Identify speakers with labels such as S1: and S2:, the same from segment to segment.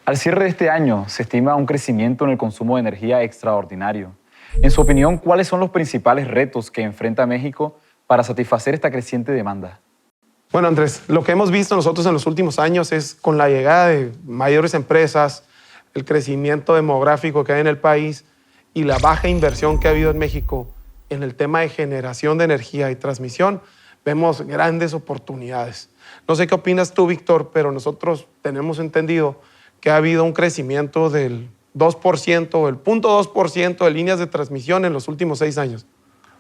S1: Al cierre de este año se estima un crecimiento en el consumo de energía extraordinario. En su opinión, ¿cuáles son los principales retos que enfrenta México para satisfacer esta creciente demanda?
S2: Bueno, Andrés, lo que hemos visto nosotros en los últimos años es con la llegada de mayores empresas, el crecimiento demográfico que hay en el país y la baja inversión que ha habido en México en el tema de generación de energía y transmisión, vemos grandes oportunidades. No sé qué opinas tú, Víctor, pero nosotros tenemos entendido que ha habido un crecimiento del 2% o el 0.2% de líneas de transmisión en los últimos 6 años.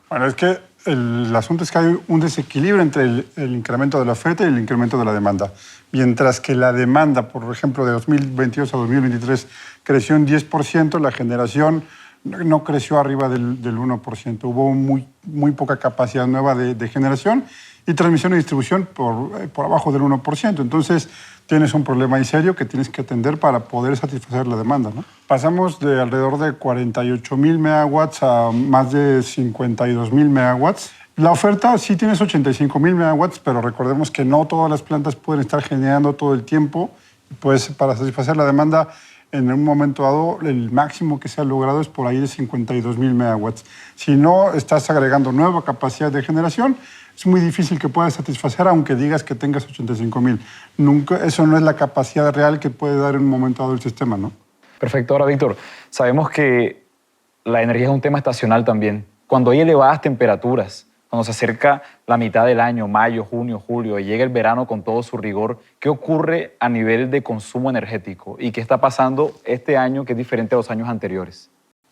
S3: Bueno, es que el asunto es que hay un desequilibrio entre el incremento de la oferta y el incremento de la demanda. Mientras que la demanda, por ejemplo, de 2022 a 2023 creció en 10%, la generación no creció arriba del 1%. Hubo muy poca capacidad nueva de generación y transmisión y distribución por abajo del 1%. Entonces, tienes un problema ahí serio que tienes que atender para poder satisfacer la demanda, ¿no? Pasamos de alrededor de 48,000 megawatts a más de 52,000 megawatts. La oferta sí tienes 85,000 megawatts, pero recordemos que no todas las plantas pueden estar generando todo el tiempo. Pues para satisfacer la demanda, en un momento dado, el máximo que se ha logrado es por ahí de 52,000 megawatts. Si no estás agregando nueva capacidad de generación, es muy difícil que puedas satisfacer, aunque digas que tengas 85,000. Nunca, eso no es la capacidad real que puede dar en un momento dado el sistema, ¿no?
S1: Perfecto. Ahora, Víctor, sabemos que la energía es un tema estacional también. Cuando hay elevadas temperaturas, cuando se acerca la mitad del año, mayo, junio, julio, y llega el verano con todo su rigor, ¿qué ocurre a nivel de consumo energético? ¿Y qué está pasando este año que es diferente a los años anteriores?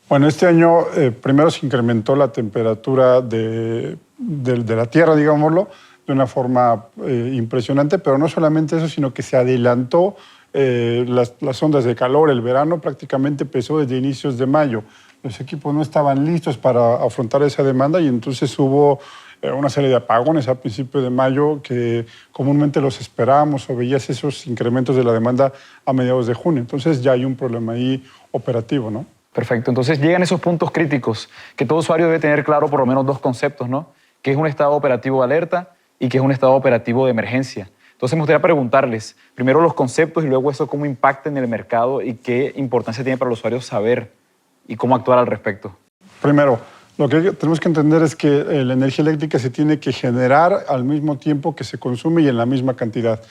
S3: Bueno, este año primero se incrementó la temperatura de la Tierra, digámoslo, de una forma impresionante, pero no solamente eso, sino que se adelantó las ondas de calor. El verano prácticamente empezó desde inicios de mayo. Los equipos no estaban listos para afrontar esa demanda y entonces hubo una serie de apagones a principios de mayo que comúnmente los esperábamos o veías esos incrementos de la demanda a mediados de junio. Entonces ya hay un problema ahí operativo, ¿no?
S1: Perfecto. Entonces llegan esos puntos críticos que todo usuario debe tener claro por lo menos dos conceptos, ¿no? Que es un estado operativo de alerta y que es un estado operativo de emergencia. Entonces me gustaría preguntarles primero los conceptos y luego eso cómo impacta en el mercado y qué importancia tiene para el usuario saber y cómo actuar al respecto.
S3: Primero, lo que tenemos que entender es que la energía eléctrica se tiene que generar al mismo tiempo que se consume y en la misma cantidad.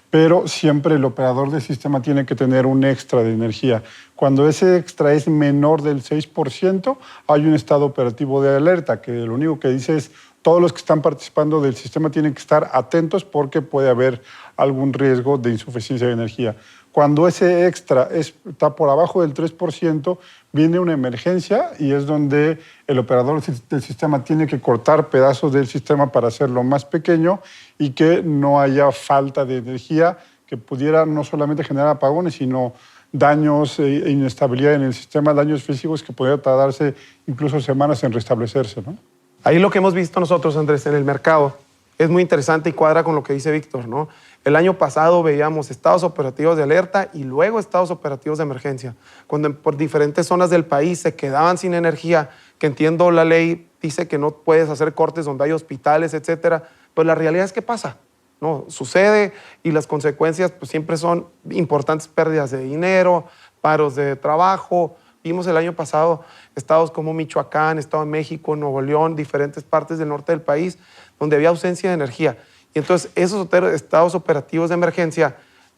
S3: Pero siempre el operador del sistema tiene que tener un extra de energía. Cuando ese extra es menor del 6%, hay un estado operativo de alerta, que lo único que dice es todos los que están participando del sistema tienen que estar atentos porque puede haber algún riesgo de insuficiencia de energía. Cuando ese extra está por abajo del 3%, viene una emergencia y es donde el operador del sistema tiene que cortar pedazos del sistema para hacerlo más pequeño y que no haya falta de energía que pudiera no solamente generar apagones, sino daños e inestabilidad en el sistema, daños físicos que podrían tardarse incluso semanas en restablecerse, ¿no?
S2: Ahí lo que hemos visto nosotros, Andrés, en el mercado es muy interesante y cuadra con lo que dice Víctor, ¿no? El año pasado veíamos estados operativos de alerta y luego estados operativos de emergencia. Cuando por diferentes zonas del país se quedaban sin energía, que entiendo la ley dice que no puedes hacer cortes donde hay hospitales, etcétera, pues la realidad es que pasa, ¿no? Sucede y las consecuencias pues siempre son importantes pérdidas de dinero, paros de trabajo. Vimos el año pasado estados como Michoacán, Estado de México, Nuevo León, diferentes partes del norte del país, donde había ausencia de energía. Y entonces esos estados operativos de emergencia,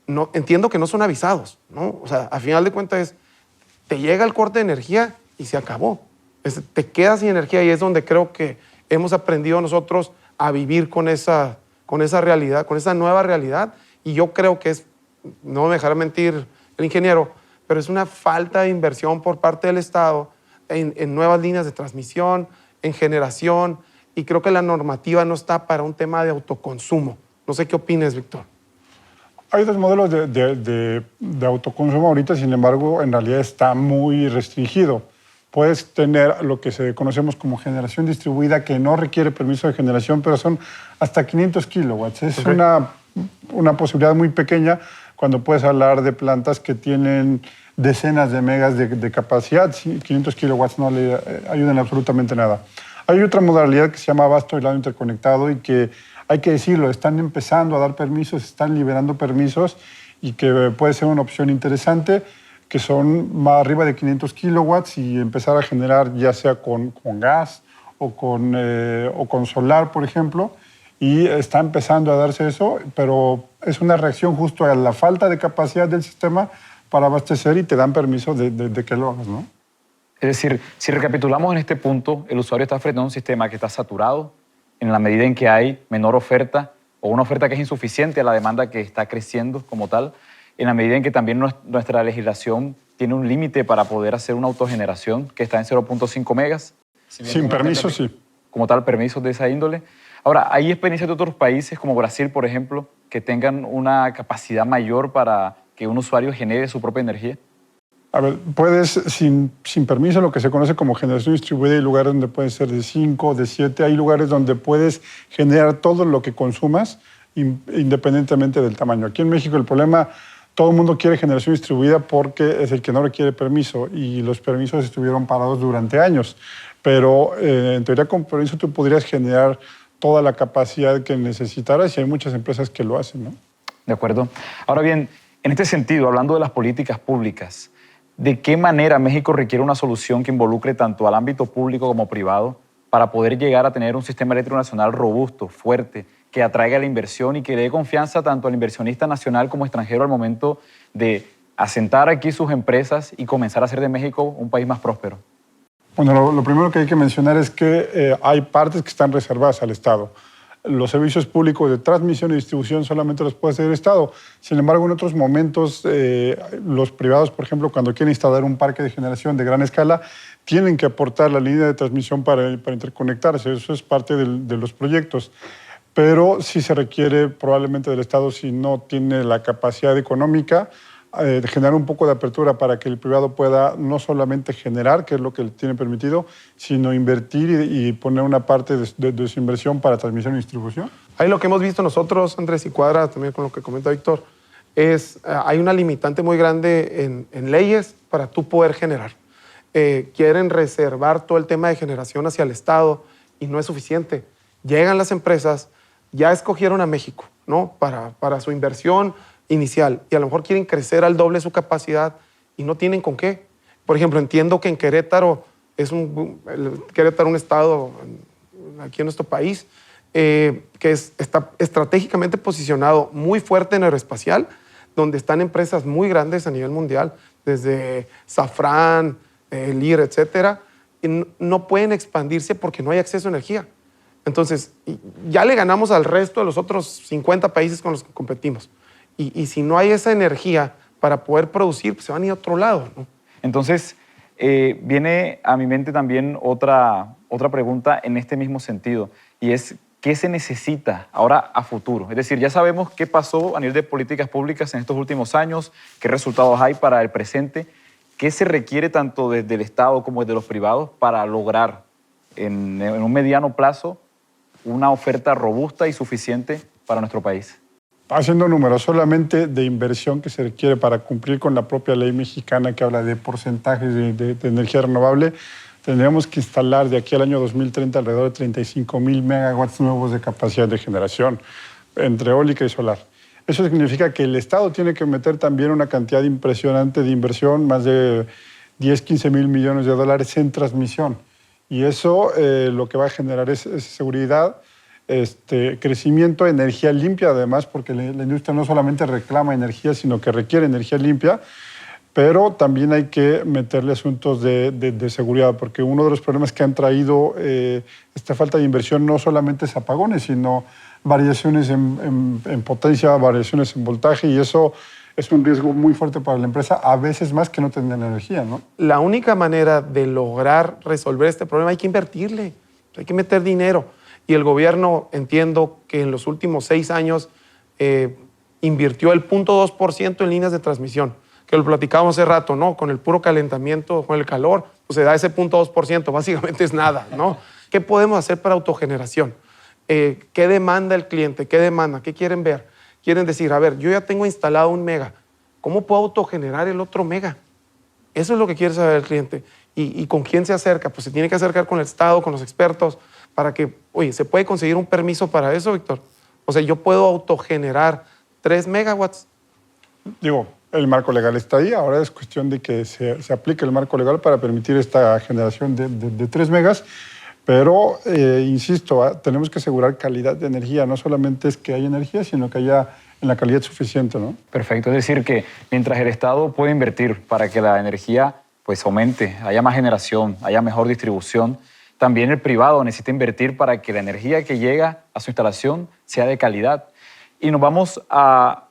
S2: no, entiendo que no son avisados, ¿no? O sea, a final de cuentas te llega el corte de energía y se acabó. Te quedas sin energía y es donde creo que hemos aprendido nosotros a vivir con esa realidad, con esa nueva realidad. Y yo creo que es, no me dejará mentir el ingeniero, pero es una falta de inversión por parte del Estado en nuevas líneas de transmisión, en generación, y creo que la normativa no está para un tema de autoconsumo. No sé qué opines, Víctor.
S3: Hay dos modelos de autoconsumo ahorita, sin embargo, en realidad está muy restringido. Puedes tener lo que se conocemos como generación distribuida, que no requiere permiso de generación, pero son hasta 500 kilowatts. Es okay. Una posibilidad muy pequeña cuando puedes hablar de plantas que tienen decenas de megas de capacidad. 500 kilowatts no le ayudan absolutamente nada. Hay otra modalidad que se llama abasto aislado interconectado y que, hay que decirlo, están empezando a dar permisos, están liberando permisos y que puede ser una opción interesante, que son más arriba de 500 kilowatts y empezar a generar ya sea con gas o con solar, por ejemplo. Y está empezando a darse eso, pero es una reacción justo a la falta de capacidad del sistema para abastecer y te dan permiso de que lo hagas, ¿no?
S1: Es decir, si recapitulamos en este punto, el usuario está frente a un sistema que está saturado en la medida en que hay menor oferta o una oferta que es insuficiente a la demanda que está creciendo como tal, en la medida en que también nuestra legislación tiene un límite para poder hacer una autogeneración que está en 0.5 megas.
S3: Sin permiso, sí.
S1: Como tal, permisos de esa índole. Ahora, ¿hay experiencias de otros países como Brasil, por ejemplo, que tengan una capacidad mayor para que un usuario genere su propia energía?
S3: A ver, puedes, sin permiso, lo que se conoce como generación distribuida, hay lugares donde pueden ser de 5, de 7, hay lugares donde puedes generar todo lo que consumas independientemente del tamaño. Aquí en México el problema, todo el mundo quiere generación distribuida porque es el que no requiere permiso y los permisos estuvieron parados durante años. Pero en teoría con permiso tú podrías generar toda la capacidad que necesitaras y hay muchas empresas que lo hacen, ¿no?
S1: De acuerdo. Ahora bien, en este sentido, hablando de las políticas públicas, ¿de qué manera México requiere una solución que involucre tanto al ámbito público como privado para poder llegar a tener un sistema eléctrico nacional robusto, fuerte, que atraiga la inversión y que dé confianza tanto al inversionista nacional como extranjero al momento de asentar aquí sus empresas y comenzar a hacer de México un país más próspero?
S3: Bueno, lo primero que hay que mencionar es que hay partes que están reservadas al Estado. Los servicios públicos de transmisión y distribución solamente los puede hacer el Estado. Sin embargo, en otros momentos, los privados, por ejemplo, cuando quieren instalar un parque de generación de gran escala, tienen que aportar la línea de transmisión para interconectarse. Eso es parte de los proyectos. Pero sí se requiere probablemente del Estado, si no tiene la capacidad económica, de generar un poco de apertura para que el privado pueda no solamente generar, que es lo que le tiene permitido, sino invertir y poner una parte de su inversión para transmisión y distribución.
S2: Ahí lo que hemos visto nosotros, Andrés, y cuadra también con lo que comenta Víctor, es hay una limitante muy grande en leyes para tú poder generar. Quieren reservar todo el tema de generación hacia el Estado y no es suficiente. Llegan las empresas, ya escogieron a México, ¿no? para su inversión inicial y a lo mejor quieren crecer al doble su capacidad y no tienen con qué. Por ejemplo, entiendo que en Querétaro, Querétaro un estado aquí en nuestro país, que está estratégicamente posicionado muy fuerte en aeroespacial, donde están empresas muy grandes a nivel mundial, desde Safran, Lear, etcétera, y no pueden expandirse porque no hay acceso a energía. Entonces, ya le ganamos al resto de los otros 50 países con los que competimos. Y si no hay esa energía para poder producir, pues se van a ir a otro lado, ¿no?
S1: Entonces, viene a mi mente también otra pregunta en este mismo sentido, y es, ¿qué se necesita ahora a futuro? Es decir, ya sabemos qué pasó a nivel de políticas públicas en estos últimos años, qué resultados hay para el presente, qué se requiere tanto desde el Estado como desde los privados para lograr en un mediano plazo una oferta robusta y suficiente para nuestro país.
S3: Haciendo números, solamente de inversión que se requiere para cumplir con la propia ley mexicana que habla de porcentajes de energía renovable, tendríamos que instalar de aquí al año 2030 alrededor de 35,000 megawatts nuevos de capacidad de generación, entre eólica y solar. Eso significa que el Estado tiene que meter también una cantidad impresionante de inversión, más de 10, 15 mil millones de dólares en transmisión. Y eso lo que va a generar es seguridad, crecimiento, energía limpia además, porque la industria no solamente reclama energía, sino que requiere energía limpia, pero también hay que meterle asuntos de seguridad, porque uno de los problemas que han traído esta falta de inversión no solamente es apagones, sino variaciones en potencia, variaciones en voltaje, y eso es un riesgo muy fuerte para la empresa, a veces más que no tener energía, ¿no?
S2: La única manera de lograr resolver este problema hay que invertirle, hay que meter dinero. Y el gobierno, entiendo que en los últimos 6 años invirtió el 0.2% en líneas de transmisión, que lo platicábamos hace rato, ¿no? Con el puro calentamiento, con el calor, pues se da ese 0.2%, básicamente es nada, ¿no? ¿Qué podemos hacer para autogeneración? ¿Qué demanda el cliente? ¿Qué demanda? ¿Qué quieren ver? Quieren decir, a ver, yo ya tengo instalado 1 mega, ¿cómo puedo autogenerar el otro mega? Eso es lo que quiere saber el cliente. ¿Y con quién se acerca? Pues se tiene que acercar con el Estado, con los expertos, para que, oye, ¿se puede conseguir un permiso para eso, Víctor? O sea, yo puedo autogenerar 3 megawatts.
S3: Digo, el marco legal está ahí, ahora es cuestión de que se aplique el marco legal para permitir esta generación de 3 megas, pero, insisto, tenemos que asegurar calidad de energía, no solamente es que haya energía, sino que haya en la calidad suficiente, ¿no?
S1: Perfecto, es decir que mientras el Estado puede invertir para que la energía pues aumente, haya más generación, haya mejor distribución, también el privado necesita invertir para que la energía que llega a su instalación sea de calidad. Y nos vamos a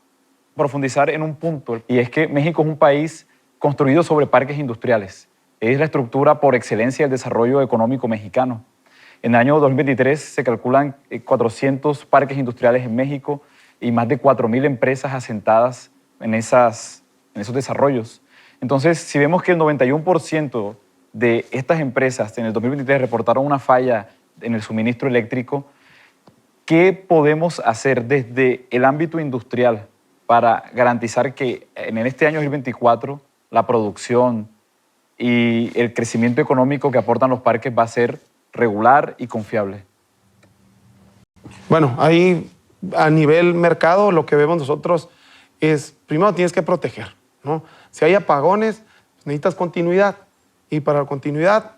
S1: profundizar en un punto, y es que México es un país construido sobre parques industriales. Es la estructura por excelencia del desarrollo económico mexicano. En el año 2023 se calculan 400 parques industriales en México y más de 4.000 empresas asentadas en esos desarrollos. Entonces, si vemos que el 91% de estas empresas en el 2023 reportaron una falla en el suministro eléctrico, ¿qué podemos hacer desde el ámbito industrial para garantizar que en este año 2024 la producción y el crecimiento económico que aportan los parques va a ser regular y confiable?
S2: Bueno, ahí a nivel mercado lo que vemos nosotros es, primero tienes que proteger, ¿no? Si hay apagones, necesitas continuidad y para la continuidad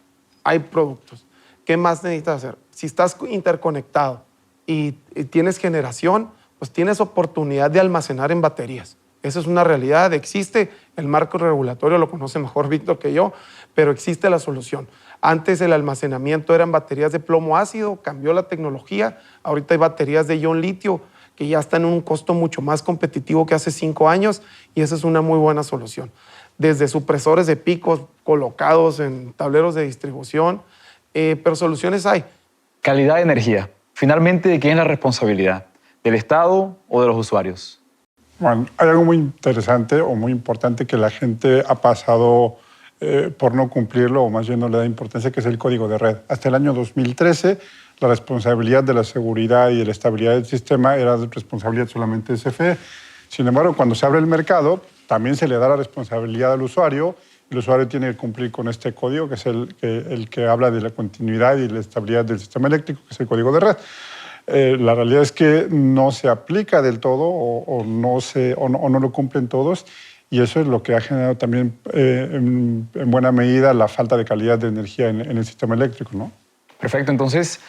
S2: hay productos. ¿Qué más necesitas hacer? Si estás interconectado y tienes generación, pues tienes oportunidad de almacenar en baterías. Esa es una realidad, existe, el marco regulatorio lo conoce mejor Víctor que yo, pero existe la solución. Antes el almacenamiento eran baterías de plomo ácido, cambió la tecnología, ahorita hay baterías de ion litio que ya están en un costo mucho más competitivo que hace 5 años y esa es una muy buena solución. Desde supresores de picos colocados en tableros de distribución, pero soluciones hay.
S1: Calidad de energía. Finalmente, ¿de quién es la responsabilidad? ¿Del Estado o de los usuarios?
S3: Bueno, hay algo muy interesante o muy importante que la gente ha pasado por no cumplirlo, o más bien no le da importancia, que es el código de red. Hasta el año 2013, la responsabilidad de la seguridad y de la estabilidad del sistema era responsabilidad solamente de CFE. Sin embargo, cuando se abre el mercado, también se le da la responsabilidad al usuario. El usuario tiene que cumplir con este código, que es el que habla de la continuidad y la estabilidad del sistema eléctrico, que es el código de red. La realidad es que no se aplica del todo o no lo cumplen todos y eso es lo que ha generado también en buena medida la falta de calidad de energía en el sistema eléctrico, ¿no?
S1: Perfecto, entonces,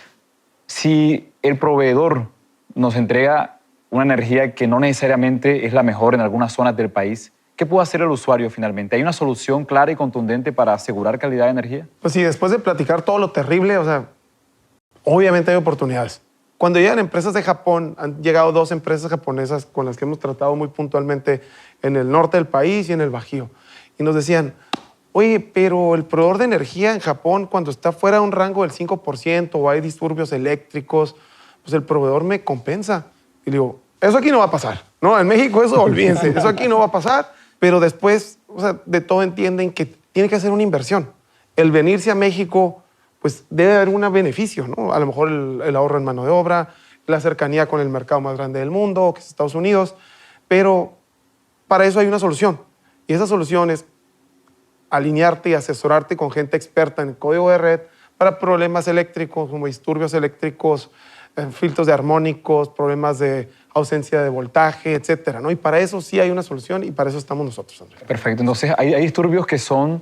S1: si el proveedor nos entrega una energía que no necesariamente es la mejor en algunas zonas del país, ¿qué puede hacer el usuario finalmente? ¿Hay una solución clara y contundente para asegurar calidad de energía?
S2: Pues sí, después de platicar todo lo terrible, o sea, obviamente hay oportunidades. Cuando llegan empresas de Japón, han llegado 2 empresas japonesas con las que hemos tratado muy puntualmente en el norte del país y en el Bajío. Y nos decían, oye, pero el proveedor de energía en Japón, cuando está fuera de un rango del 5% o hay disturbios eléctricos, pues el proveedor me compensa. Y digo, eso aquí no va a pasar, ¿no? En México eso, olvídense, eso aquí no va a pasar. Pero después, o sea, de todo entienden que tiene que hacer una inversión. El venirse a México, pues debe haber un beneficio, ¿no? A lo mejor el ahorro en mano de obra, la cercanía con el mercado más grande del mundo, que es Estados Unidos, pero para eso hay una solución. Y esa solución es alinearte y asesorarte con gente experta en el código de red para problemas eléctricos, como disturbios eléctricos, filtros de armónicos, problemas de ausencia de voltaje, etcétera, ¿no? Y para eso sí hay una solución y para eso estamos nosotros, Andrés.
S1: Perfecto, entonces hay disturbios que son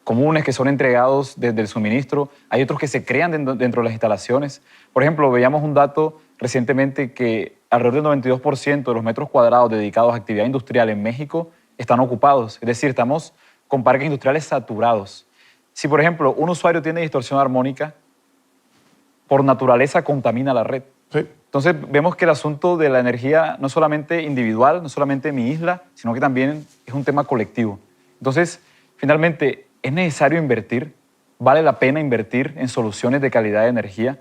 S1: comunes, que son entregados desde el suministro, hay otros que se crean dentro de las instalaciones. Por ejemplo, veíamos un dato recientemente que alrededor del 92% de los metros cuadrados dedicados a actividad industrial en México están ocupados, es decir, estamos con parques industriales saturados. Si, por ejemplo, un usuario tiene distorsión armónica, por naturaleza contamina la red.
S2: Sí.
S1: Entonces vemos que el asunto de la energía no es solamente individual, no es solamente mi isla, sino que también es un tema colectivo. Entonces, finalmente, ¿es necesario invertir? ¿Vale la pena invertir en soluciones de calidad de energía?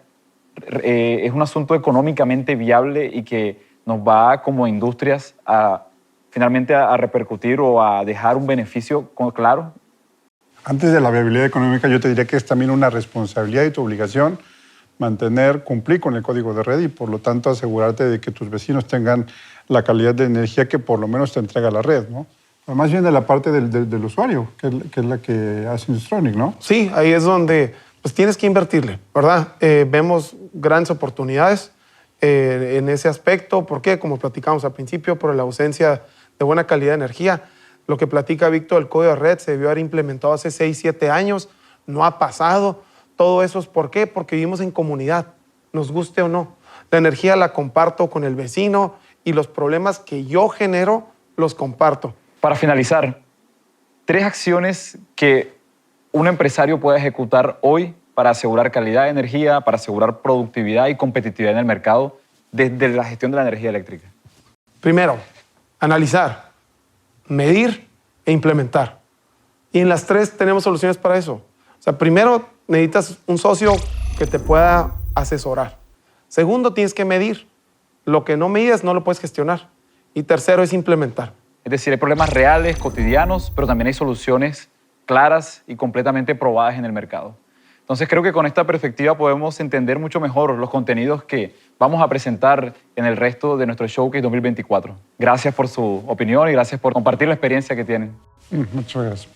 S1: ¿Es un asunto económicamente viable y que nos va como industrias finalmente a repercutir o a dejar un beneficio claro?
S3: Antes de la viabilidad económica, yo te diría que es también una responsabilidad y tu obligación cumplir con el código de red y por lo tanto asegurarte de que tus vecinos tengan la calidad de energía que por lo menos te entrega la red, ¿no? Pero más bien de la parte del usuario, que es la que hace Industronic, ¿no?
S2: Sí, ahí es donde pues, tienes que invertirle, ¿verdad? Vemos grandes oportunidades en ese aspecto. ¿Por qué? Como platicamos al principio, por la ausencia de buena calidad de energía. Lo que platica Víctor, el código de red se debió haber implementado hace 6, 7 años, no ha pasado. Todo eso es ¿por qué? Porque vivimos en comunidad, nos guste o no. La energía la comparto con el vecino y los problemas que yo genero los comparto.
S1: Para finalizar, 3 acciones que un empresario puede ejecutar hoy para asegurar calidad de energía, para asegurar productividad y competitividad en el mercado desde la gestión de la energía eléctrica.
S2: Primero, analizar, medir e implementar. Y en las 3 tenemos soluciones para eso. O sea, primero necesitas un socio que te pueda asesorar. Segundo, tienes que medir. Lo que no mides no lo puedes gestionar. Y tercero es implementar.
S1: Es decir, hay problemas reales, cotidianos, pero también hay soluciones claras y completamente probadas en el mercado. Entonces creo que con esta perspectiva podemos entender mucho mejor los contenidos que vamos a presentar en el resto de nuestro Showcase 2024. Gracias por su opinión y gracias por compartir la experiencia que tienen.
S3: Muchas gracias.